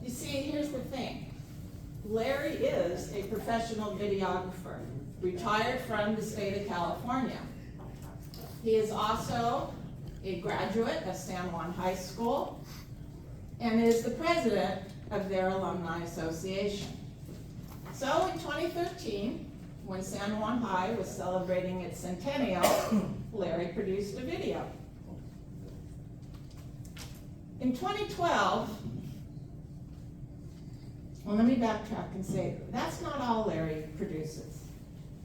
You see, here's the thing. Larry is a professional videographer, retired from the state of California. He is also a graduate of San Juan High School and is the president of their alumni association. So in 2013, when San Juan High was celebrating its centennial, Larry produced a video. In 2012, well, let me backtrack and say, that's not all Larry produces.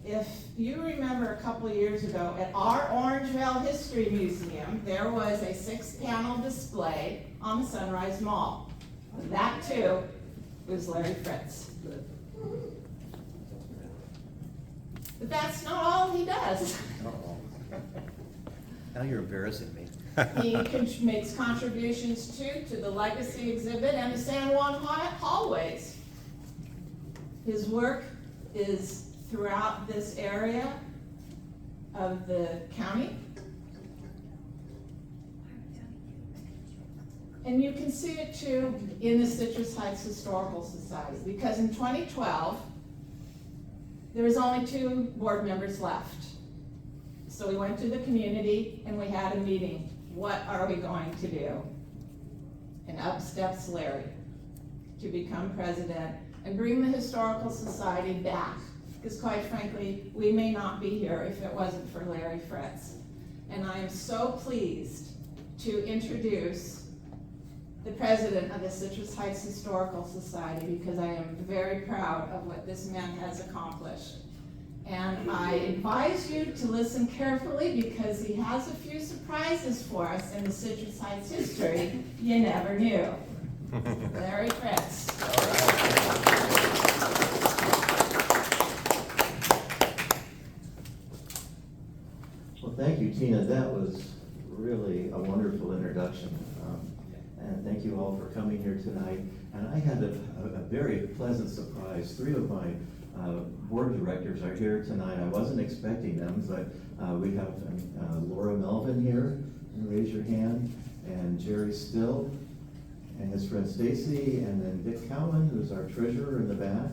If you remember a couple of years ago at our Orangevale History Museum, there was a 6-panel display on the Sunrise Mall. That too was Larry Fritz. But that's not all he does. Now you're embarrassing me. He makes contributions to the Legacy exhibit and the San Juan hallways. His work is throughout this area of the county. And you can see it too in the Citrus Heights Historical Society, because in 2012, there was only 2 board members left. So we went to the community and we had a meeting. What are we going to do? And up steps Larry to become president and bring the Historical Society back. Because quite frankly, we may not be here if it wasn't for Larry Fritz. And I am so pleased to introduce the president of the Citrus Heights Historical Society, because I am very proud of what this man has accomplished. And I advise you to listen carefully, because he has a few surprises for us in the Citrus Heights history you never knew. Larry Fritz. Well, thank you, Tina. That was really a wonderful introduction. And thank you all for coming here tonight. And I had a very pleasant surprise. 3 of my board directors are here tonight. I wasn't expecting them, but we have Laura Melvin here, raise your hand, and Jerry Still, and his friend Stacy, and then Dick Cowan, who's our treasurer in the back.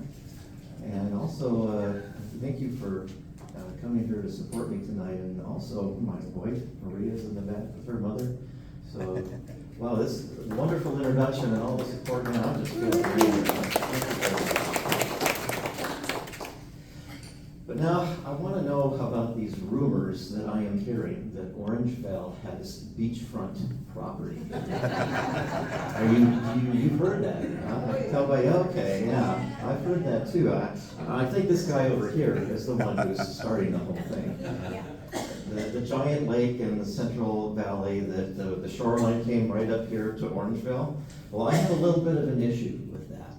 And also, thank you for coming here to support me tonight. And also, my wife, Maria's in the back with her mother. So, wow, this wonderful introduction and all the support now. I'm just feeling great. But now, I want to know about these rumors that I am hearing that Orangevale has beachfront property. You've heard that? I can tell by, okay, yeah, I've heard that too. I think this guy over here is the one who's starting the whole thing. The giant lake in the Central Valley, that the shoreline came right up here to Orangevale. Well, I have a little bit of an issue with that.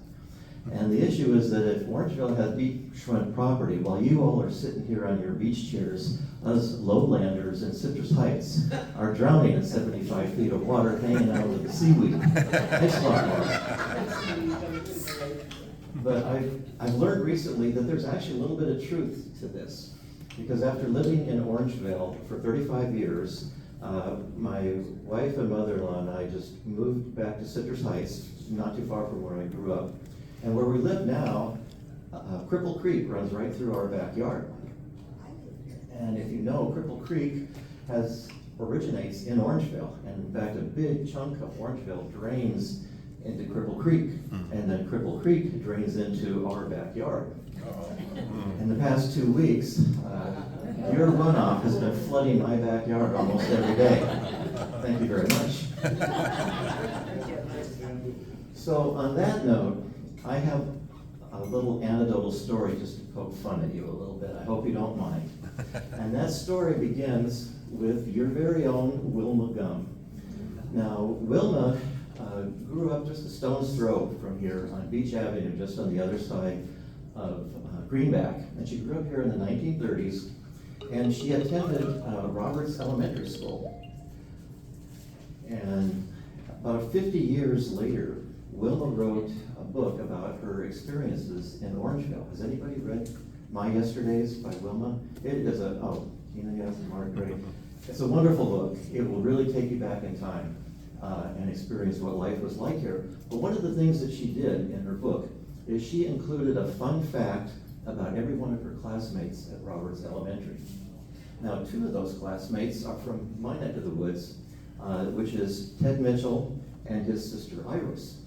And the issue is that if Orangevale has beachfront property, while you all are sitting here on your beach chairs, us lowlanders in Citrus Heights are drowning in 75 feet of water hanging out with the seaweed. Thanks a lot, Laura. But I've learned recently that there's actually a little bit of truth to this. Because after living in Orangevale for 35 years, my wife and mother-in-law and I just moved back to Citrus Heights, not too far from where I grew up. And where we live now, Cripple Creek runs right through our backyard. And if you know, Cripple Creek originates in Orangevale. And in fact, a big chunk of Orangevale drains into Cripple Creek. And then Cripple Creek drains into our backyard. In the past 2 weeks, your runoff has been flooding my backyard almost every day. Thank you very much. So on that note, I have a little anecdotal story just to poke fun at you a little bit. I hope you don't mind. And that story begins with your very own Wilma Gum. Now, Wilma grew up just a stone's throw from here on Beach Avenue, just on the other side of Greenback. And she grew up here in the 1930s, and she attended Roberts Elementary School. And about 50 years later, Wilma wrote a book about her experiences in Orangevale. Has anybody read My Yesterdays by Wilma? It is Tina, yes, Mark, great. It's a wonderful book. It will really take you back in time. and experience what life was like here. But one of the things that she did in her book is she included a fun fact about every one of her classmates at Roberts Elementary. Now, two of those classmates are from my neck of the woods, which is Ted Mitchell and his sister Iris.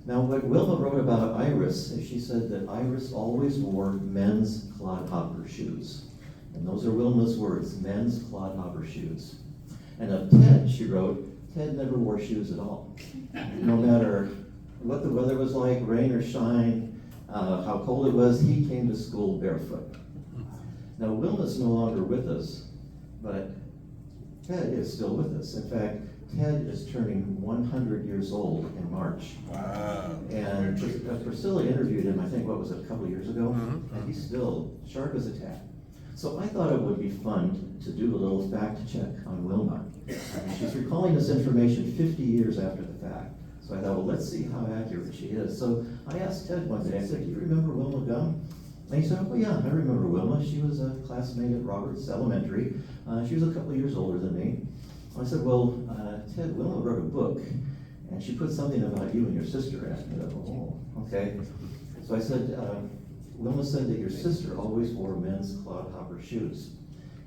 Now, what Wilma wrote about Iris is she said that Iris always wore men's clodhopper shoes. And those are Wilma's words, men's clodhopper shoes. And of Ted, she wrote, Ted never wore shoes at all. No matter what the weather was like, rain or shine, how cold it was, he came to school barefoot. Now, Wilma's no longer with us, but Ted is still with us. In fact, Ted is turning 100 years old in March. Wow. And Priscilla interviewed him, I think, what was it, a couple of years ago? And he's still sharp as a tack. So I thought it would be fun to do a little fact check on Wilma. She's recalling this information 50 years after the fact. So I thought, well, let's see how accurate she is. So I asked Ted one day, I said, do you remember Wilma Gum? And he said, oh yeah, I remember Wilma. She was a classmate at Roberts Elementary. She was a couple of years older than me. I said, well, Ted, Wilma wrote a book, and she put something about you and your sister in it. And I thought, oh, okay. So I said, Wilma said that your sister always wore men's clodhopper shoes.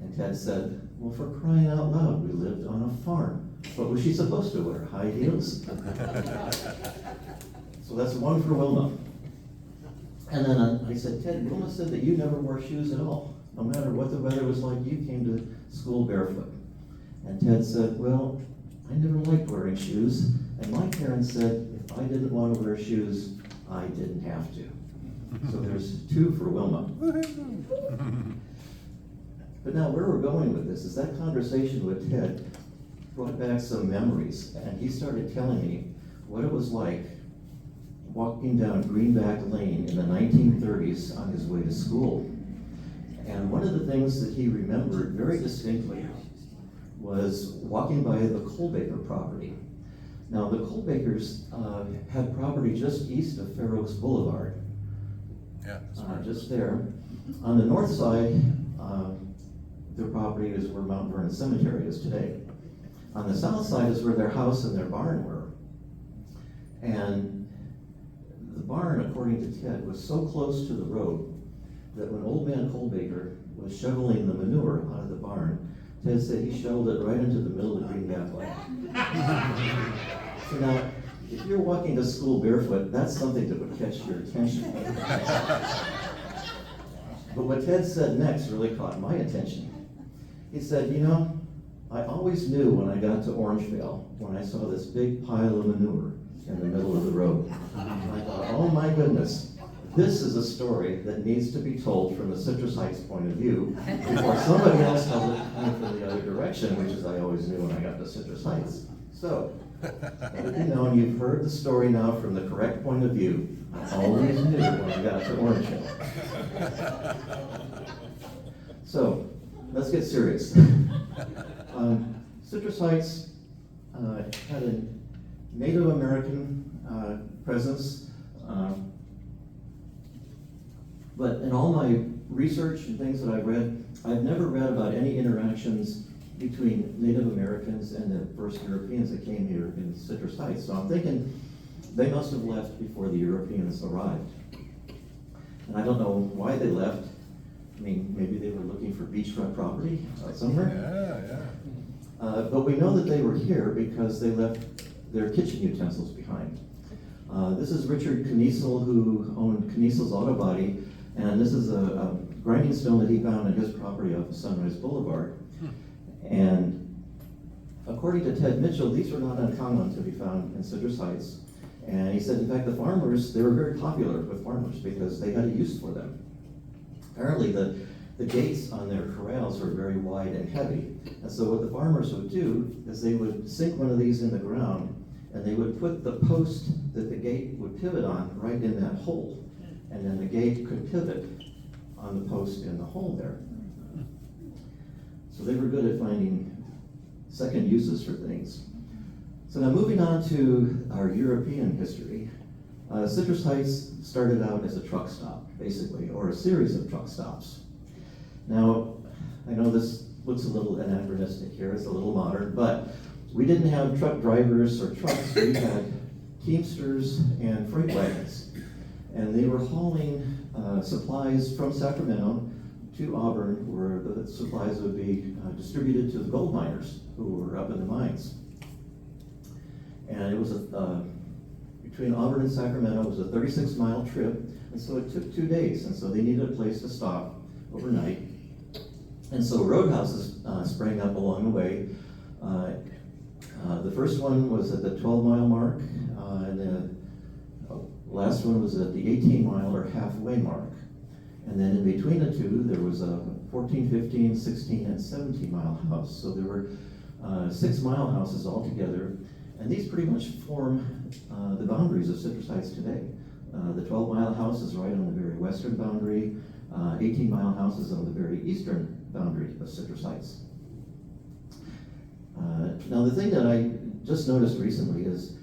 And Ted said, well, for crying out loud, we lived on a farm. What was she supposed to wear, high heels? So that's one for Wilma. And then I said, Ted, Wilma said that you never wore shoes at all. No matter what the weather was like, you came to school barefoot. And Ted said, well, I never liked wearing shoes. And my parents said, if I didn't want to wear shoes, I didn't have to. So there's two for Wilma. But now where we're going with this is that conversation with Ted brought back some memories. And he started telling me what it was like walking down Greenback Lane in the 1930s on his way to school. And one of the things that he remembered very distinctly was walking by the Colbaker property. Now, the Colbakers had property just east of Fair Oaks Boulevard. Yeah. Just there. On the north side, their property is where Mount Vernon Cemetery is today. On the south side is where their house and their barn were. And the barn, according to Ted, was so close to the road that when old man Colbaker was shoveling the manure out of the barn, Ted said he shoveled it right into the middle of Greenback Lane. So now, if you're walking to school barefoot, that's something that would catch your attention. But what Ted said next really caught my attention. He said, you know, I always knew when I got to Orangevale, when I saw this big pile of manure in the middle of the road. I thought, oh my goodness, this is a story that needs to be told from the Citrus Heights point of view before somebody else tells it coming from the other direction, which is I always knew when I got to Citrus Heights. So, you know, and you've heard the story now from the correct point of view. I always knew when I got to Orangevale. So, let's get serious. Citrus Heights had a Native American presence, but in all my research and things that I've read, I've never read about any interactions between Native Americans and the first Europeans that came here in Citrus Heights. So I'm thinking they must have left before the Europeans arrived. And I don't know why they left. I mean, maybe they were looking for beachfront property somewhere. Yeah. But we know that they were here because they left their kitchen utensils behind. This is Richard Kniesel, who owned Kniesel's Auto Body, and this is a grinding stone that he found on his property off of Sunrise Boulevard. And according to Ted Mitchell, these were not uncommon to be found in Citrus Heights. And he said, in fact, the farmers, they were very popular with farmers because they had a use for them. Apparently, the gates on their corrals were very wide and heavy. And so what the farmers would do is they would sink one of these in the ground, and they would put the post that the gate would pivot on right in that hole. And then the gate could pivot on the post in the hole there. So they were good at finding second uses for things. So now moving on to our European history, Citrus Heights started out as a truck stop, basically, or a series of truck stops. Now, I know this looks a little anachronistic here, it's a little modern, but we didn't have truck drivers or trucks, we had teamsters and freight wagons. And they were hauling supplies from Sacramento to Auburn, where the supplies would be distributed to the gold miners who were up in the mines. And it was between Auburn and Sacramento, it was a 36-mile trip, and so it took 2 days, and so they needed a place to stop overnight. And so roadhouses sprang up along the way. The first one was at the 12-mile mark, and the last one was at the 18-mile or halfway mark. And then in between the two, there was a 14, 15, 16, and 17-mile house. So there were 6-mile houses altogether, and these pretty much form the boundaries of Citrus Heights today. The 12-mile house is right on the very western boundary. 18-mile house is on the very eastern boundary of Citrus Heights. Now the thing that I just noticed recently is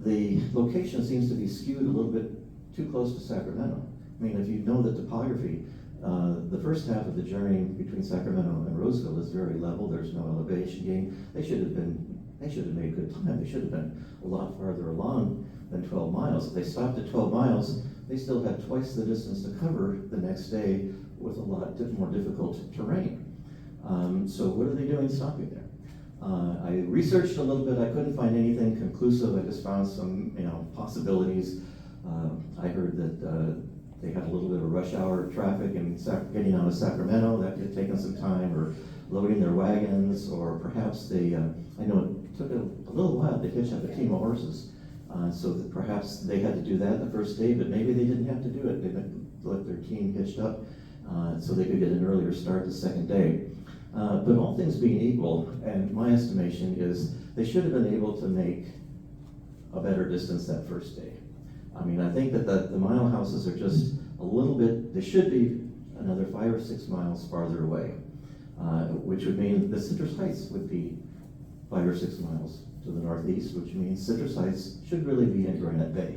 the location seems to be skewed a little bit too close to Sacramento. I mean, if you know the topography, the first half of the journey between Sacramento and Roseville is very level. There's no elevation gain. They should have made good time. They should have been a lot farther along than 12 miles. If they stopped at 12 miles, they still had twice the distance to cover the next day with a lot more difficult terrain. So what are they doing stopping there? I researched a little bit. I couldn't find anything conclusive. I just found some, possibilities. I heard that they had a little bit of rush hour traffic and getting out of Sacramento. That could have taken some time, or loading their wagons, or perhaps they, I know it took a little while to hitch up a team of horses. So that perhaps they had to do that the first day, but maybe they didn't have to do it. They let their team hitched up so they could get an earlier start the second day. But all things being equal, and my estimation is they should have been able to make a better distance that first day. I mean, I think that the mile houses are just a little bit, they should be another 5 or 6 miles farther away, which would mean the Citrus Heights would be 5 or 6 miles to the northeast, which means Citrus Heights should really be in Granite Bay,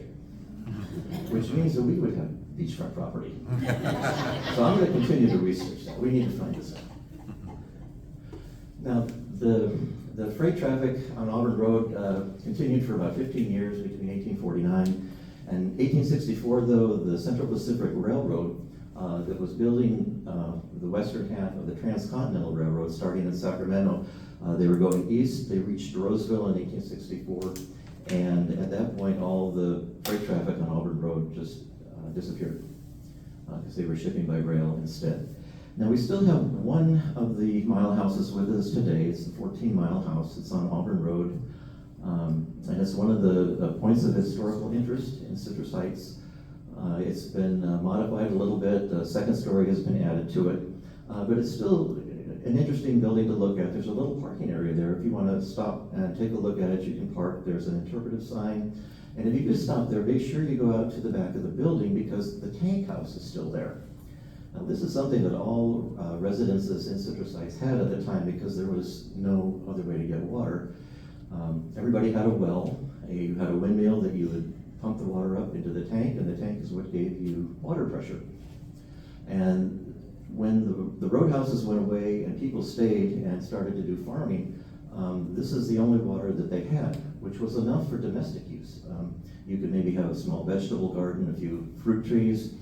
which means that we would have beachfront property. So I'm going to continue to research that. We need to find this out. Now, the freight traffic on Auburn Road continued for about 15 years between 1849 and 1864, though. The Central Pacific Railroad that was building the western half of the Transcontinental Railroad starting in Sacramento, they were going east. They reached Roseville in 1864, and at that point all the freight traffic on Auburn Road just disappeared because they were shipping by rail instead. Now we still have one of the mile houses with us today. It's the 14-mile house. It's on Auburn Road, and it's one of the points of historical interest in Citrus Heights. It's been modified a little bit. A second story has been added to it, but it's still an interesting building to look at. There's a little parking area there. If you want to stop and take a look at it, you can park. There's an interpretive sign, and if you do stop there, make sure you go out to the back of the building because the tank house is still there. Now, this is something that all residences in Citrus Heights had at the time because there was no other way to get water. Everybody had a well. You had a windmill that you would pump the water up into the tank, and the tank is what gave you water pressure. And when the roadhouses went away and people stayed and started to do farming, this is the only water that they had, which was enough for domestic use. You could maybe have a small vegetable garden, a few fruit trees,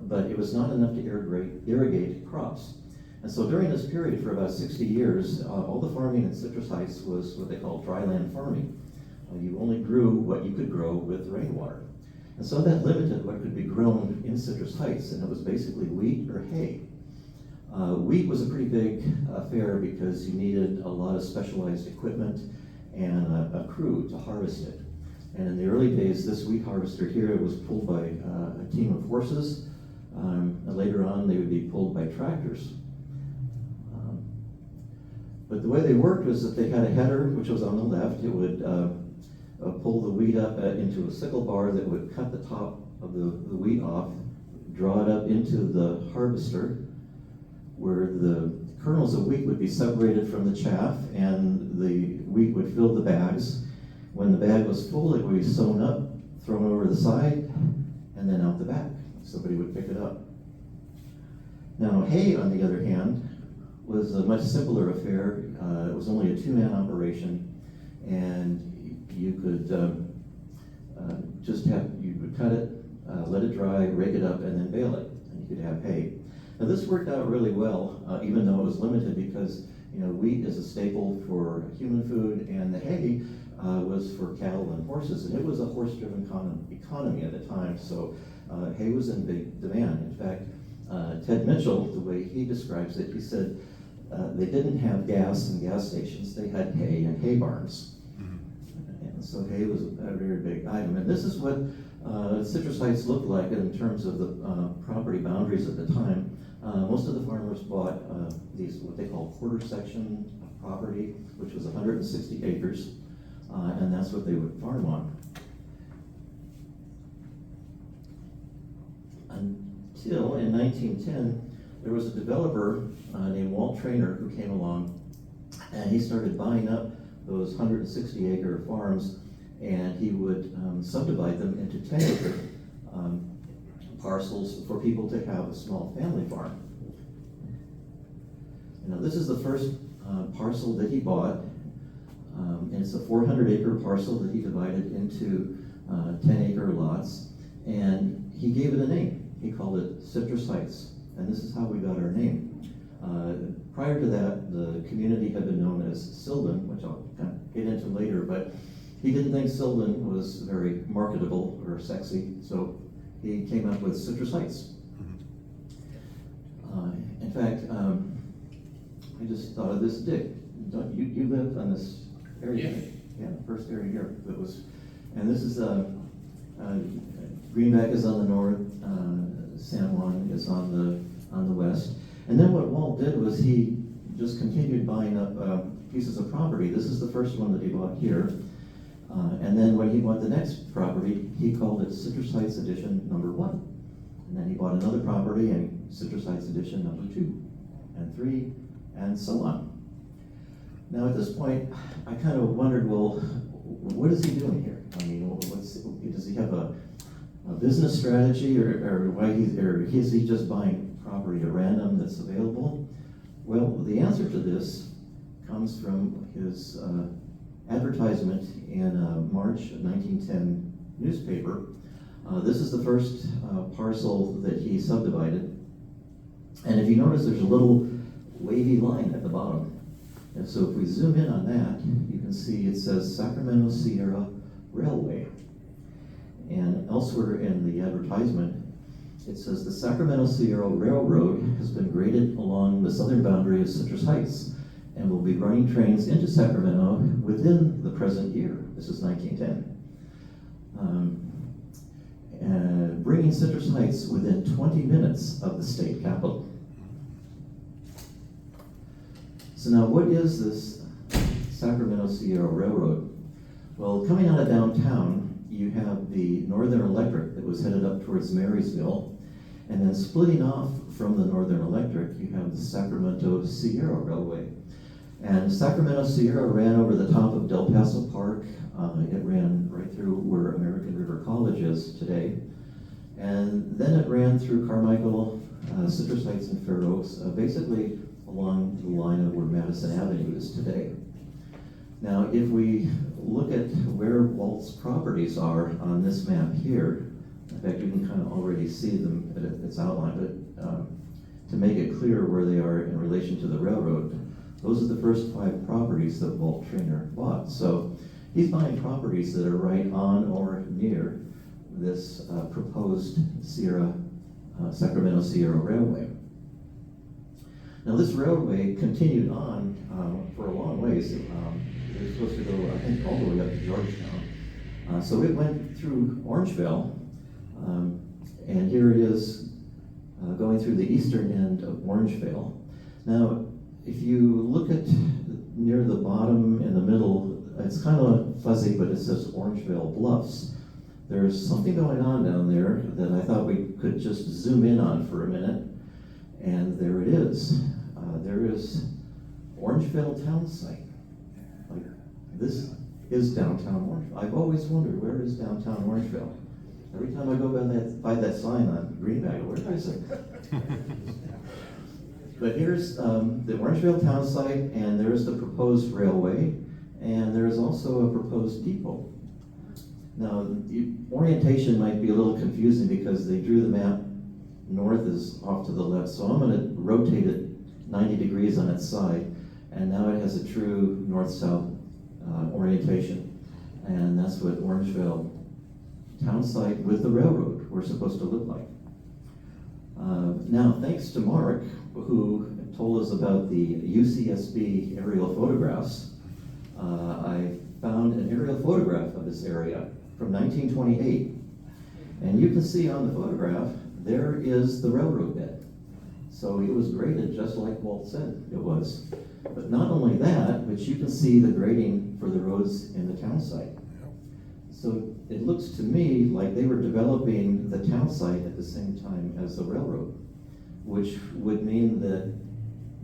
but it was not enough to irrigate crops. And so during this period, for about 60 years, all the farming in Citrus Heights was what they call dryland farming. You only grew what you could grow with rainwater. And so that limited what could be grown in Citrus Heights, and it was basically wheat or hay. Wheat was a pretty big affair because you needed a lot of specialized equipment and a crew to harvest it. And in the early days, this wheat harvester here was pulled by a team of horses. And later on, they would be pulled by tractors. But the way they worked was that they had a header, which was on the left. It would pull the wheat up into a sickle bar that would cut the top of the wheat off, draw it up into the harvester, where the kernels of wheat would be separated from the chaff, and the wheat would fill the bags. When the bag was full, it would be sewn up, thrown over the side, and then out the back. Somebody would pick it up. Now, hay, on the other hand, was a much simpler affair. It was only a two-man operation, and you could you would cut it, let it dry, rake it up, and then bale it, and you could have hay. Now this worked out really well, even though it was limited, because wheat is a staple for human food, and the hay was for cattle and horses, and it was a horse-driven economy at the time, so hay was in big demand. In fact, Ted Mitchell, the way he describes it, he said they didn't have gas and gas stations, they had hay and hay barns. And so hay was a very big item. And this is what Citrus Heights looked like in terms of the property boundaries at the time. Most of the farmers bought these, what they call quarter section of property, which was 160 acres, and that's what they would farm on. Until in 1910, there was a developer named Walt Traynor who came along, and he started buying up those 160-acre farms, and he would subdivide them into 10-acre parcels for people to have a small family farm. This is the first parcel that he bought, and it's a 400-acre parcel that he divided into 10-acre lots, and he gave it a name. He called it Citrus Heights, and this is how we got our name. Prior to that, the community had been known as Sylvan, which I'll kind of get into later, but he didn't think Sylvan was very marketable or sexy, so he came up with Citrus Heights. In fact, I just thought of this, Dick. You lived on this area? Yeah. Yeah, the first area here. And this is Greenback is on the north, San Juan is on the west. And then what Walt did was he just continued buying up pieces of property. This is the first one that he bought here. And then when he bought the next property, he called it Citrus Heights Edition number 1. And then he bought another property and Citrus Heights Edition number 2 and 3 and so on. Now at this point, I kind of wondered, well, what is he doing here? I mean, does he have a business strategy, or is he just buying property at random that's available? Well, the answer to this comes from his advertisement in March 1910 newspaper. This is the first parcel that he subdivided. And if you notice, there's a little wavy line at the bottom. And so if we zoom in on that, you can see it says Sacramento Sierra Railway. And elsewhere in the advertisement, it says the Sacramento Sierra Railroad has been graded along the southern boundary of Citrus Heights and will be running trains into Sacramento within the present year. This is 1910. And bringing Citrus Heights within 20 minutes of the state capitol. So now what is this Sacramento Sierra Railroad? Well, coming out of downtown, you have the Northern Electric that was headed up towards Marysville, and then splitting off from the Northern Electric, you have the Sacramento Sierra Railway. And Sacramento Sierra ran over the top of Del Paso Park. It ran right through where American River College is today. And then it ran through Carmichael, Citrus Heights, and Fair Oaks, basically along the line of where Madison Avenue is today. Now, if we look at where Walt's properties are on this map here, in fact, you can kind of already see them, it's outlined, but to make it clear where they are in relation to the railroad, those are the first 5 properties that Walt Traynor bought. So he's buying properties that are right on or near this proposed Sacramento Sierra Railway. Now this railway continued on for a long ways. It was supposed to go, I think, all the way up to Georgetown. So it went through Orangevale, and here it is going through the eastern end of Orangevale. Now, if you look at near the bottom in the middle, it's kind of fuzzy, but it says Orangevale Bluffs. There's something going on down there that I thought we could just zoom in on for a minute, and there it is. There is Orangevale Town Site. Like, this is downtown Orangevale. I've always wondered, where is downtown Orangevale? Every time I go by that sign on Greenback, where is it? But here's the Orangevale town site, and there's the proposed railway, and there is also a proposed depot. Now, the orientation might be a little confusing because they drew the map, north is off to the left, so I'm gonna rotate it 90 degrees on its side, and now it has a true north-south orientation. And that's what Orangevale town site with the railroad we're supposed to look like. Now, thanks to Mark, who told us about the UCSB aerial photographs, I found an aerial photograph of this area from 1928. And you can see on the photograph, there is the railroad bed. So it was graded just like Walt said it was. But not only that, but you can see the grading for the roads in the town site. So it looks to me like they were developing the town site at the same time as the railroad, which would mean that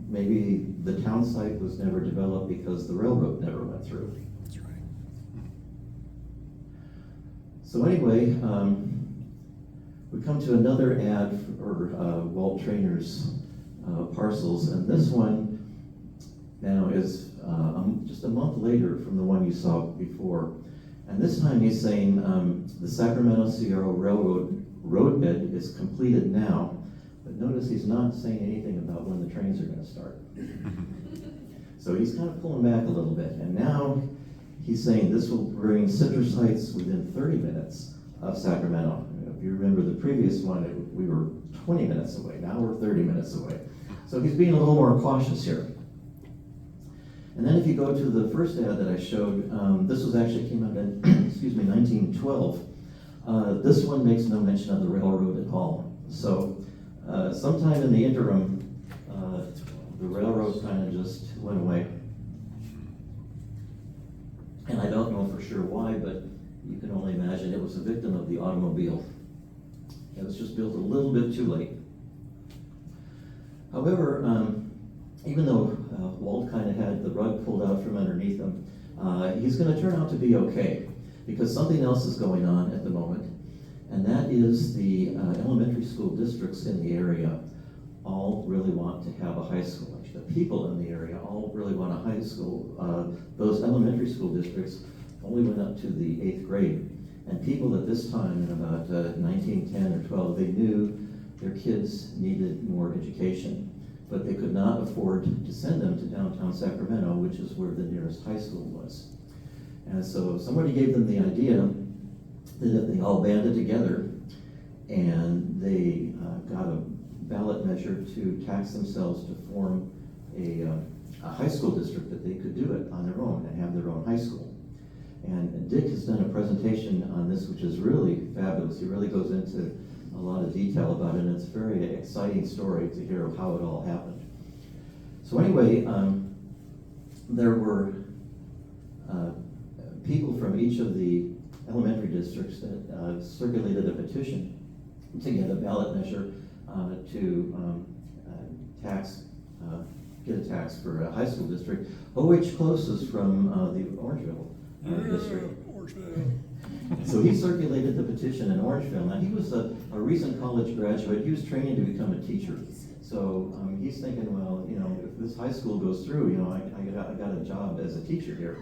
maybe the town site was never developed because the railroad never went through. That's right. So anyway, we come to another ad for Walt Trainer's parcels, and this one now is just a month later from the one you saw before. And this time he's saying the Sacramento Sierra Railroad roadbed is completed now, but notice he's not saying anything about when the trains are going to start. So he's kind of pulling back a little bit, and now he's saying this will bring citrus sites within 30 minutes of Sacramento. If you remember the previous one, we were 20 minutes away. Now we're 30 minutes away. So he's being a little more cautious here. And then if you go to the first ad that I showed, this was actually came out in, excuse me, 1912. This one makes no mention of the railroad at all. So sometime in the interim, the railroad kind of just went away. And I don't know for sure why, but you can only imagine it was a victim of the automobile. It was just built a little bit too late. However, even though Walt kind of had the rug pulled out from underneath him, he's going to turn out to be okay, because something else is going on at the moment, and that is the elementary school districts in the area all really want to have a high school. Actually, the people in the area all really want a high school. Those elementary school districts only went up to the 8th grade, and people at this time, in about 1910 or 12, they knew their kids needed more education, but they could not afford to send them to downtown Sacramento, which is where the nearest high school was. And so somebody gave them the idea that if they all banded together and they got a ballot measure to tax themselves to form a high school district, that they could do it on their own and have their own high school. And Dick has done a presentation on this, which is really fabulous. He really goes into a lot of detail about it, and it's a very exciting story to hear of how it all happened. So anyway, there were people from each of the elementary districts that circulated a petition to get a ballot measure to get a tax for a high school district. O.H. Close is from the Orangevale district. So he circulated the petition in Orangevale. Now, he was a recent college graduate. He was training to become a teacher. So he's thinking, well, you know, if this high school goes through, you know, I got a job as a teacher here.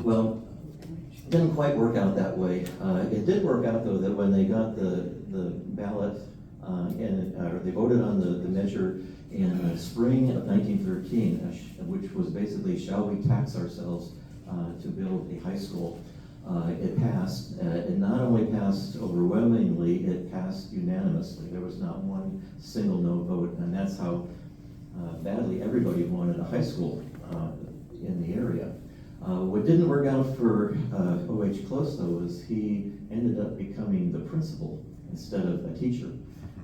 Well, it didn't quite work out that way. It did work out, though, that when they got the ballot or they voted on the measure in spring of 1913, which was basically, shall we tax ourselves to build a high school? It passed. It not only passed overwhelmingly, it passed unanimously. There was not one single no vote, and that's how badly everybody wanted a high school in the area. What didn't work out for O.H. Close, though, was he ended up becoming the principal instead of a teacher.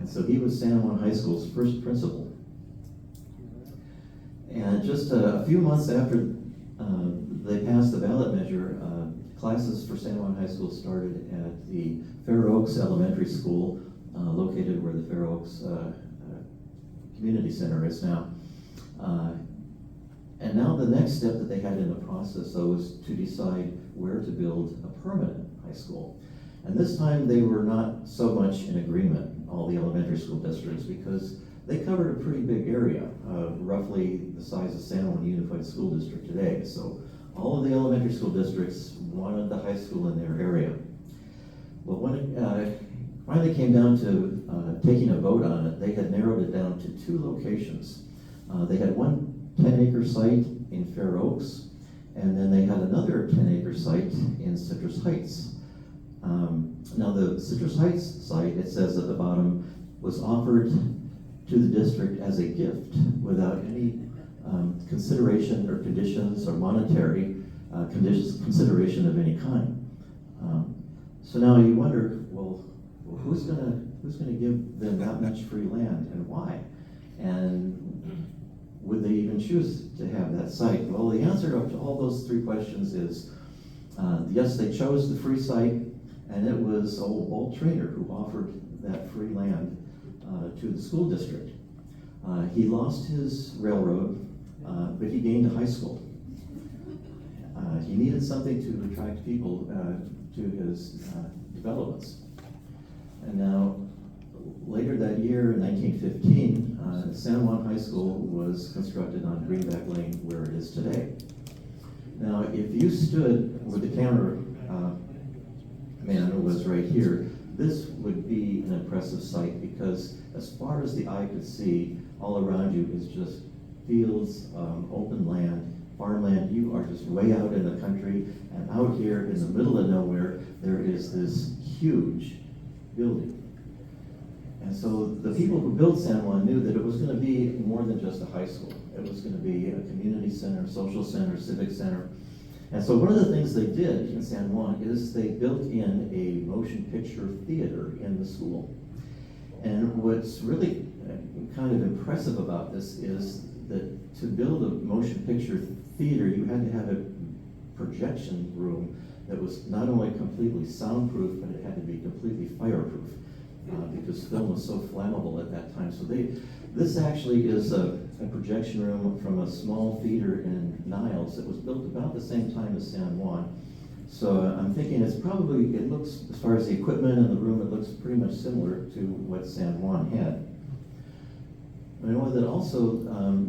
And so he was San Juan High School's first principal. And just a few months after they passed the ballot measure, classes for San Juan High School started at the Fair Oaks Elementary School, located where the Fair Oaks Community Center is now. And now the next step that they had in the process, though, was to decide where to build a permanent high school. And this time they were not so much in agreement, all the elementary school districts, because they covered a pretty big area, roughly the size of San Juan Unified School District today. So all of the elementary school districts wanted the high school in their area. Well, when it finally came down to taking a vote on it, they had narrowed it down to 2 locations. They had one 10-acre site in Fair Oaks, and then they had another 10-acre site in Citrus Heights. Now the Citrus Heights site, it says at the bottom, was offered to the district as a gift without any consideration or conditions or monetary consideration of any kind. So now you wonder, well, who's gonna give them that much free land and why? And would they even choose to have that site? Well, the answer to all those 3 questions is yes, they chose the free site, and it was old Walt Trainer who offered that free land to the school district. He lost his railroad, but he gained a high school. He needed something to attract people to his developments. And now, later that year, in 1915, San Juan High School was constructed on Greenback Lane, where it is today. Now, if you stood with the camera man was right here, this would be an impressive sight, because as far as the eye could see, all around you is just fields, open land, farmland. You are just way out in the country, and out here in the middle of nowhere, there is this huge building. And so the people who built San Juan knew that it was going to be more than just a high school. It was going to be a community center, social center, civic center. And so one of the things they did in San Juan is they built in a motion picture theater in the school. And what's really kind of impressive about this is that to build a motion picture theater, you had to have a projection room that was not only completely soundproof, but it had to be completely fireproof, because film was so flammable at that time. So this actually is a projection room from a small theater in Niles that was built about the same time as San Juan. So I'm thinking it looks, as far as the equipment in the room, it looks pretty much similar to what San Juan had. I know that also,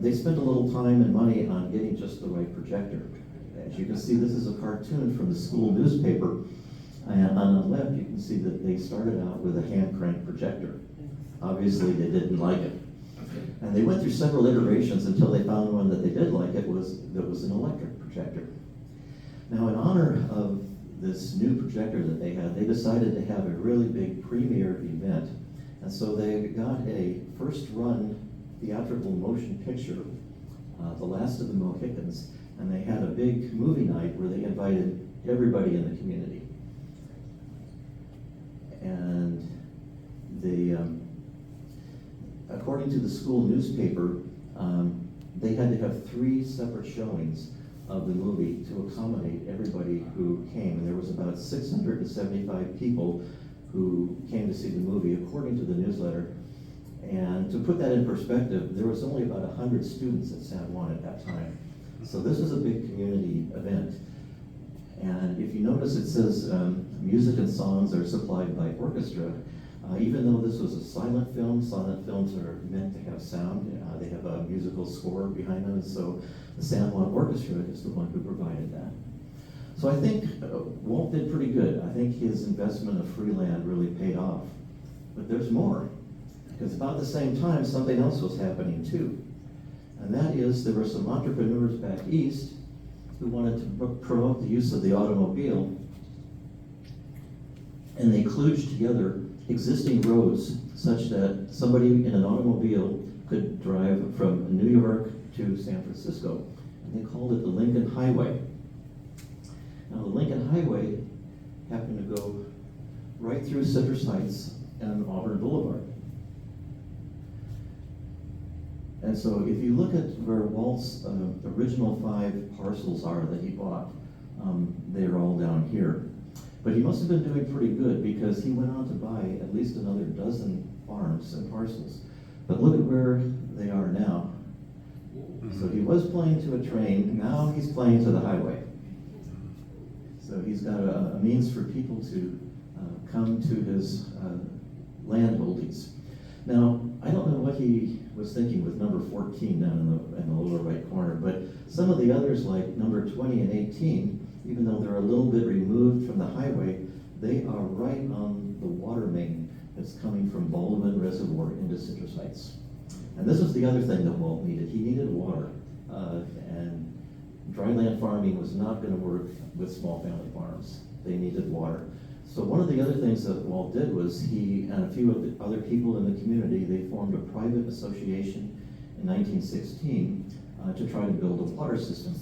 they spent a little time and money on getting just the right projector. As you can see, this is a cartoon from the school newspaper. And on the left, you can see that they started out with a hand crank projector. Obviously, they didn't like it. And they went through several iterations until they found one that they did like. That was an electric projector. Now, in honor of this new projector that they had, they decided to have a really big premiere event. And so they got a first-run theatrical motion picture, The Last of the Mohicans, and they had a big movie night where they invited everybody in the community. And according to the school newspaper, they had to have 3 separate showings of the movie to accommodate everybody who came. And there was about 675 people who came to see the movie, according to the newsletter. And to put that in perspective, there was only about 100 students at San Juan at that time. So this was a big community event. And if you notice, it says music and songs are supplied by orchestra. Even though this was a silent films are meant to have sound. They have a musical score behind them, and so the San Juan Orchestra is the one who provided that. So I think Walt did pretty good. I think his investment of free land really paid off. But there's more, because about the same time, something else was happening too. And that is, there were some entrepreneurs back east who wanted to promote the use of the automobile, and they kludged together existing roads such that somebody in an automobile could drive from New York to San Francisco. And they called it the Lincoln Highway. Now, the Lincoln Highway happened to go right through Citrus Heights and Auburn Boulevard. And so if you look at where Walt's original 5 parcels are that he bought, they're all down here. But he must have been doing pretty good, because he went on to buy at least another 12 farms and parcels. But look at where they are now. So he was playing to a train, now he's playing to the highway. So he's got a means for people to come to his land holdings. Now, I don't know what he was thinking with number 14 down in the lower right corner, but some of the others like number 20 and 18, even though they're a little bit removed from the highway, they are right on the water main that's coming from Baldwin Reservoir into Citrus Heights. And this was the other thing that Walt needed. He needed water, and dryland farming was not going to work with small family farms. They needed water. So one of the other things that Walt did was he and a few of the other people in the community, they formed a private association in 1916 to try to build a water system.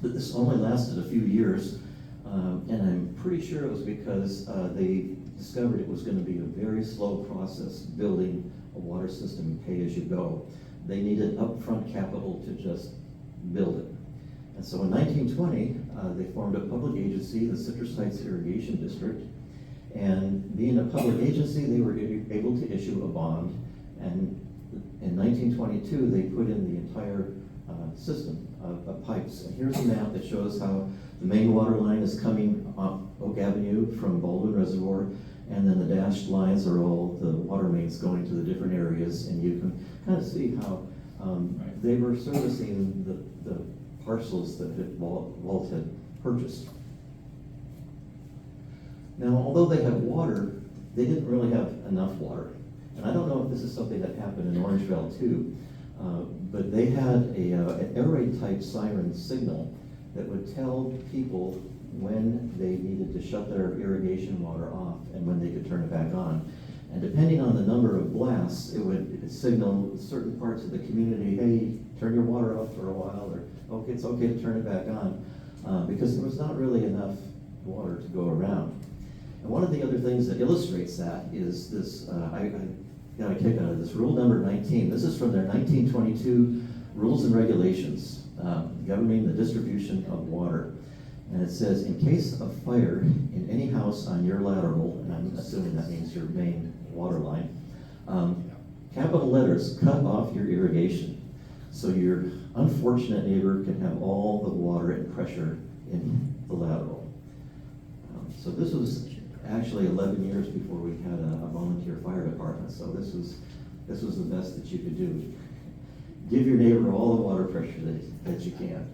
But this only lasted a few years, and I'm pretty sure it was because they discovered it was going to be a very slow process building a water system pay as you go. They needed upfront capital to just build it. And so in 1920, they formed a public agency, the Citrus Heights Irrigation District. And being a public agency, they were able to issue a bond. And in 1922, they put in the entire system of pipes. And here's a map that shows how the main water line is coming up Oak Avenue from Baldwin Reservoir. And then the dashed lines are all the water mains going to the different areas. And you can kind of see how they were servicing the parcels that Walt had purchased. Now, although they had water, they didn't really have enough water. And I don't know if this is something that happened in Orangevale too, but they had an air raid type siren signal that would tell people when they needed to shut their irrigation water off and when they could turn it back on. And depending on the number of blasts, it would signal certain parts of the community, hey, turn your water off for a while, or okay, it's okay to turn it back on, because there was not really enough water to go around. And one of the other things that illustrates that is this, I got a kick out of this, rule number 19. This is from their 1922 rules and regulations governing the distribution of water. And it says, in case of fire in any house on your lateral, and I'm assuming that means your main water line, capital letters, cut off your irrigation. So your unfortunate neighbor can have all the water and pressure in the lateral. So this was actually 11 years before we had a volunteer fire department. So this was the best that you could do. Give your neighbor all the water pressure that you can.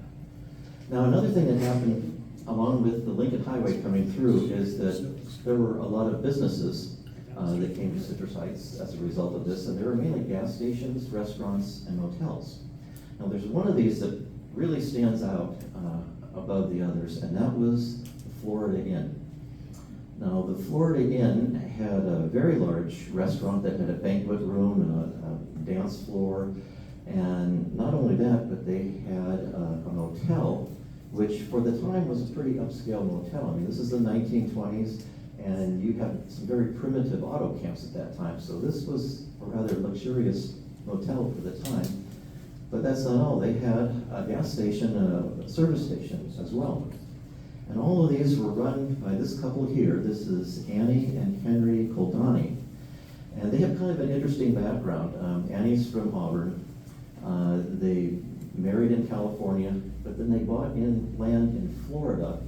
Now, another thing that happened along with the Lincoln Highway coming through is that there were a lot of businesses that came to Citrus Heights as a result of this, and there were mainly gas stations, restaurants, and motels. Now, there's one of these that really stands out above the others, and that was the Florida Inn. Now, the Florida Inn had a very large restaurant that had a banquet room and a dance floor, and not only that, but they had a motel, which for the time was a pretty upscale motel. I mean, this is the 1920s, and you had some very primitive auto camps at that time, so this was a rather luxurious motel for the time. But that's not all. They had a gas station and a service station as well. And all of these were run by this couple here. This is Annie and Henry Koldani. And they have kind of an interesting background. Annie's from Auburn. They married in California, but then they bought in land in Florida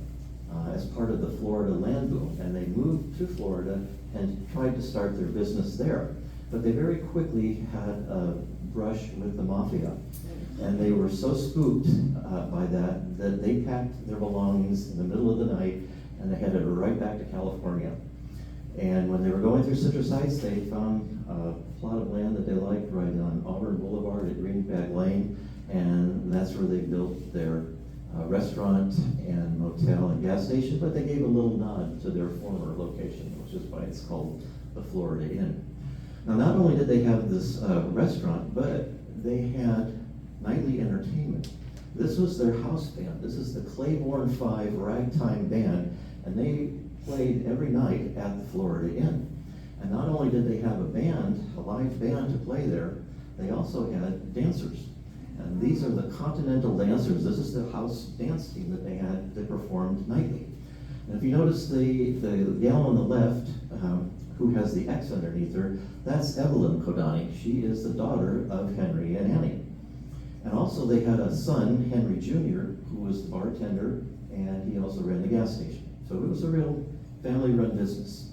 as part of the Florida land boom. And they moved to Florida and tried to start their business there. But they very quickly had a brush with the mafia. And they were so spooked by that they packed their belongings in the middle of the night and they headed right back to California. And when they were going through Citrus Heights, they found a plot of land that they liked right on Auburn Boulevard at Greenback Lane, and that's where they built their restaurant and motel and gas station, but they gave a little nod to their former location, which is why it's called the Florida Inn. Now, not only did they have this restaurant, but they had nightly entertainment. This was their house band. This is the Claiborne 5 ragtime band, and they played every night at the Florida Inn. And not only did they have a band, a live band to play there, they also had dancers. And these are the Continental Dancers. This is the house dance team that they had that performed nightly. And if you notice the gal on the left, who has the X underneath her, that's Evelyn Kodani. She is the daughter of Henry and Annie. And also they had a son, Henry Jr., who was the bartender, and he also ran the gas station. So it was a real family-run business.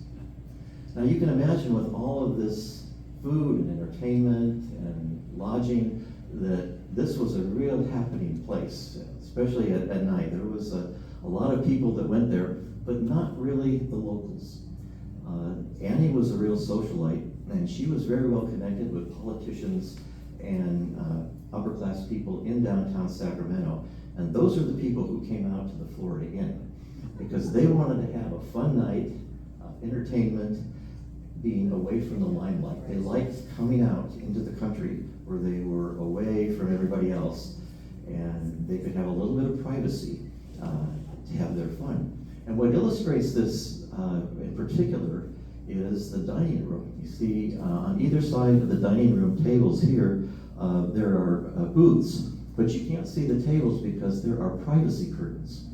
Now you can imagine with all of this food and entertainment and lodging, that this was a real happening place, especially at night. There was a lot of people that went there, but not really the locals. Annie was a real socialite, and she was very well connected with politicians and upper class people in downtown Sacramento. And those are the people who came out to the Florida Inn, because they wanted to have a fun night, entertainment, being away from the limelight. They liked coming out into the country where they were away from everybody else, and they could have a little bit of privacy to have their fun. And what illustrates this in particular is the dining room. You see on either side of the dining room tables here, there are booths, but you can't see the tables because there are privacy curtains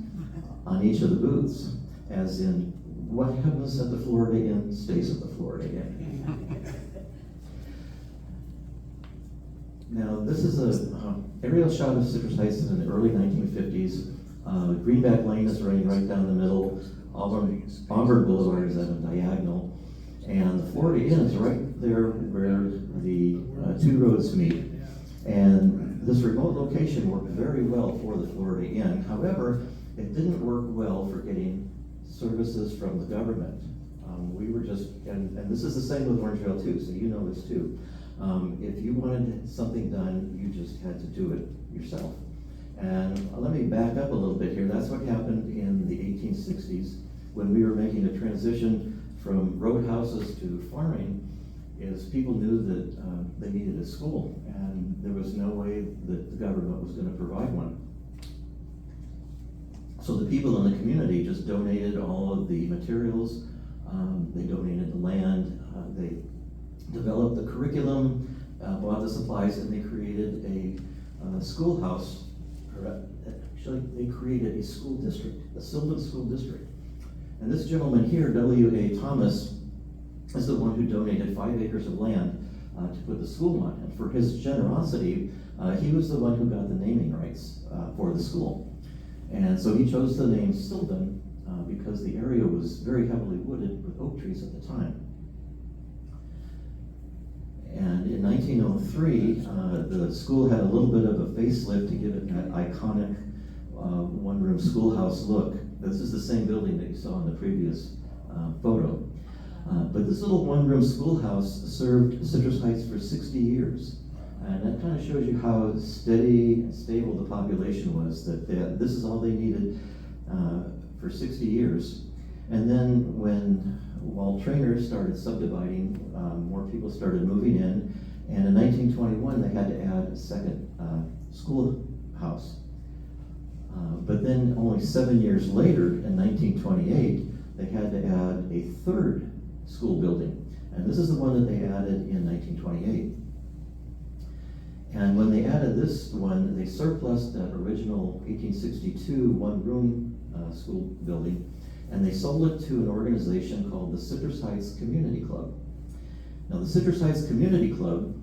on each of the booths, as in, what happens at the Florida Inn stays at the Florida Inn. Now, this is an aerial shot of Citrus Heights in the early 1950s. Greenback Lane is running right down the middle. Auburn Boulevard is at a diagonal. And the Florida Inn is right there where the two roads meet. And this remote location worked very well for the Florida Inn. However, it didn't work well for getting services from the government. We were just, and this is the same with Orangevale too, so you know this too. If you wanted something done, you just had to do it yourself. And let me back up a little bit here. That's what happened in the 1860s when we were making a transition from roadhouses to farming. Is people knew that they needed a school, and there was no way that the government was going to provide one. So the people in the community just donated all of the materials, they donated the land, they developed the curriculum, bought the supplies, and they created a schoolhouse. Actually, they created a school district, the Sylvan School District. And this gentleman here, W.A. Thomas, is the one who donated 5 acres of land to put the school on. And for his generosity, he was the one who got the naming rights for the school. And so he chose the name Sylvan because the area was very heavily wooded with oak trees at the time. And in 1903, the school had a little bit of a facelift to give it that iconic one-room schoolhouse look. This is the same building that you saw in the previous photo. But this little one-room schoolhouse served Citrus Heights for 60 years. And that kind of shows you how steady and stable the population was, that this is all they needed for 60 years. And then while Traynor started subdividing, more people started moving in, and in 1921 they had to add a second schoolhouse. But then only 7 years later, in 1928, they had to add a third school building. And this is the one that they added in 1928. And when they added this one, they surplused that original 1862 one-room school building, and they sold it to an organization called the Citrus Heights Community Club. Now, the Citrus Heights Community Club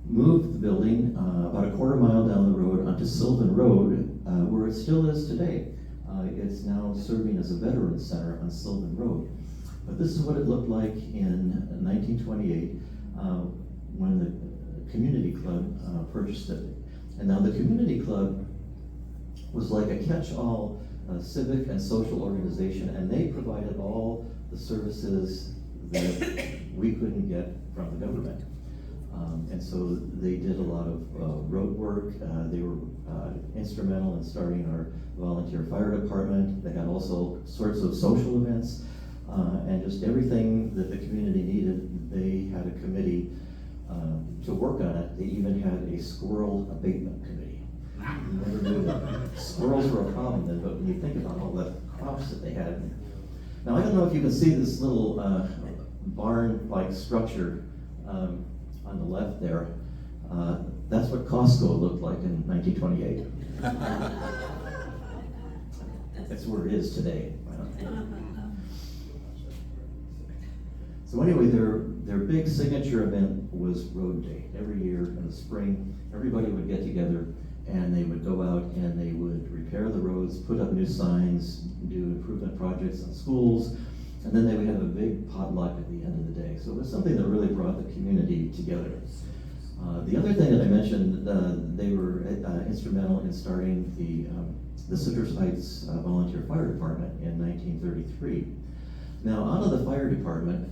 moved the building about a quarter mile down the road onto Sylvan Road, where it still is today. It's now serving as a veterans center on Sylvan Road. But this is what it looked like in 1928 when the community club purchased it. And now the community club was like a catch-all civic and social organization, and they provided all the services that we couldn't get from the government. And so they did a lot of road work. They were instrumental in starting our volunteer fire department. They had also sorts of social events, and just everything that the community needed. They had a committee to work on it. They even had a squirrel abatement committee. You never knew that squirrels were a problem then, but when you think about all the crops that they had. Now, I don't know if you can see this little barn-like structure on the left there. That's what Costco looked like in 1928. That's where it is today. So anyway, their big signature event was Road Day. Every year in the spring, everybody would get together and they would go out and they would repair the roads, put up new signs, do improvement projects in schools, And then they would have a big potluck at the end of the day. So it was something that really brought the community together. The other thing that I mentioned, they were instrumental in starting the Citrus Heights Volunteer Fire Department in 1933. Now, out of the fire department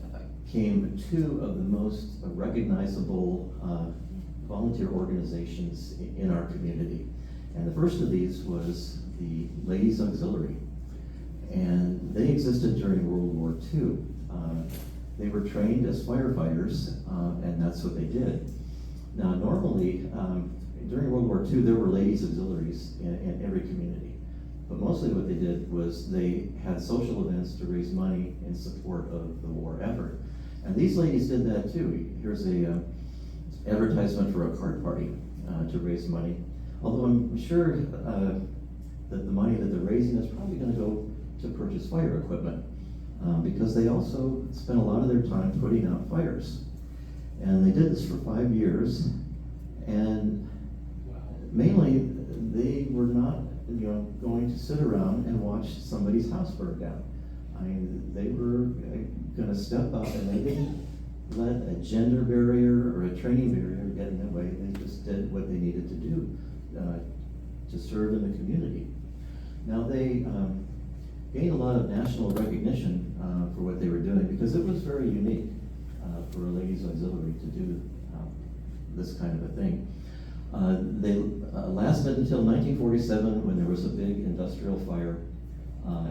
came two of the most recognizable volunteer organizations in our community. And the first of these was the Ladies Auxiliary. And they existed during World War II. They were trained as firefighters, and that's what they did. Now, normally, during World War II, there were ladies auxiliaries in every community. But mostly what they did was they had social events to raise money in support of the war effort. And these ladies did that too. Here's a advertisement for a card party to raise money. Although I'm sure that the money that they're raising is probably going to go to purchase fire equipment, because they also spent a lot of their time putting out fires. And they did this for 5 years, and mainly they were not, going to sit around and watch somebody's house burn down. I mean, they were going to step up, and they didn't let a gender barrier or a training barrier get in their way. They just did what they needed to do to serve in the community. Now, they gained a lot of national recognition for what they were doing, because it was very unique for a ladies auxiliary to do this kind of a thing. They lasted until 1947, when there was a big industrial fire,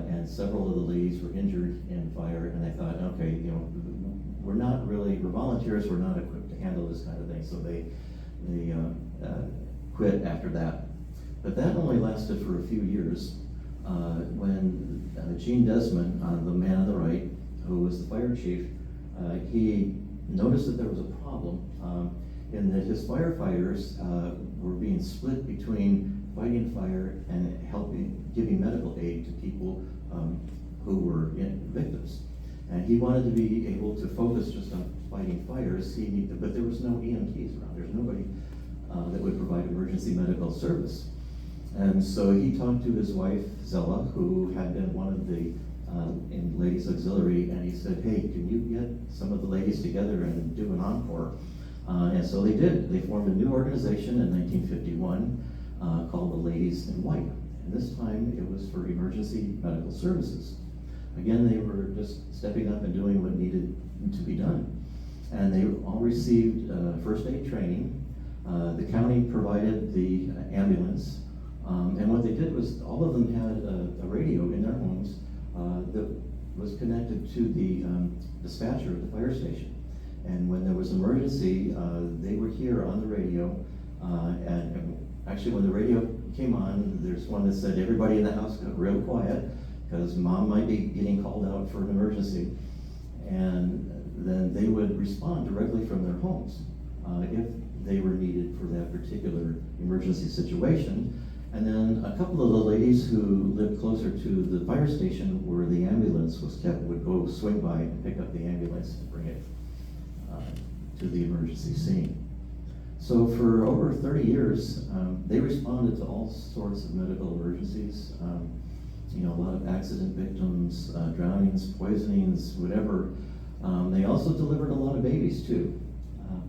and several of the ladies were injured in fire, and they thought, okay, we're volunteers, we're not equipped to handle this kind of thing, so they quit after that. But that only lasted for a few years, when Gene Desmond, the man on the right, who was the fire chief, he noticed that there was a problem in that his firefighters were being split between fighting fire and giving medical aid to people who were victims. And he wanted to be able to focus just on fighting fires. But there was no EMTs around. There's nobody that would provide emergency medical service. And so he talked to his wife, Zella, who had been one of the in Ladies Auxiliary, and he said, hey, can you get some of the ladies together and do an encore? And so they did. They formed a new organization in 1951 called the Ladies in White. And this time it was for emergency medical services. Again, they were just stepping up and doing what needed to be done. And they all received first aid training. The county provided the ambulance. And what they did was all of them had a radio in their homes that was connected to the dispatcher at the fire station. And when there was an emergency, they were here on the radio. And actually, when the radio came on, there's one that said, everybody in the house got real quiet, because mom might be getting called out for an emergency. And then they would respond directly from their homes if they were needed for that particular emergency situation. And then a couple of the ladies who lived closer to the fire station where the ambulance was kept would go swing by and pick up the ambulance and bring it to the emergency scene. So for over 30 years, they responded to all sorts of medical emergencies. A lot of accident victims, drownings, poisonings, whatever. They also delivered a lot of babies too.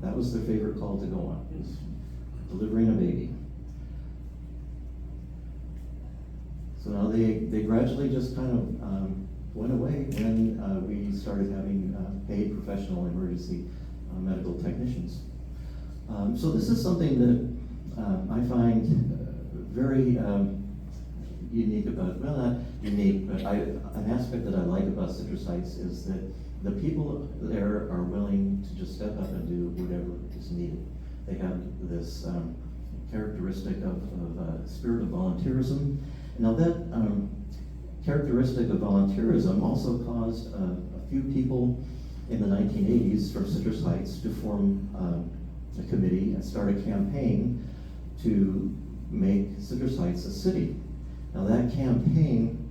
That was their favorite call to go on, is delivering a baby. So now they gradually just kind of went away when we started having paid professional emergency medical technicians. So this is something that I find very unique about, well, not unique, but an aspect that I like about Citrus Heights is that the people there are willing to just step up and do whatever is needed. They have this characteristic of spirit of volunteerism. Now that characteristic of volunteerism also caused a few people in the 1980s from Citrus Heights to form a committee and start a campaign to make Citrus Heights a city. Now that campaign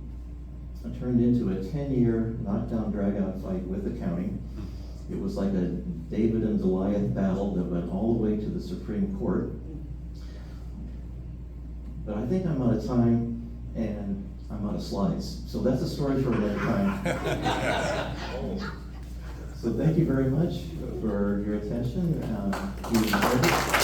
turned into a 10-year knockdown drag-out fight with the county. It was like a David and Goliath battle that went all the way to the Supreme Court. But I think I'm out of time, and I'm out of slides. So that's a story for another time. So thank you very much for your attention. You enjoyed it.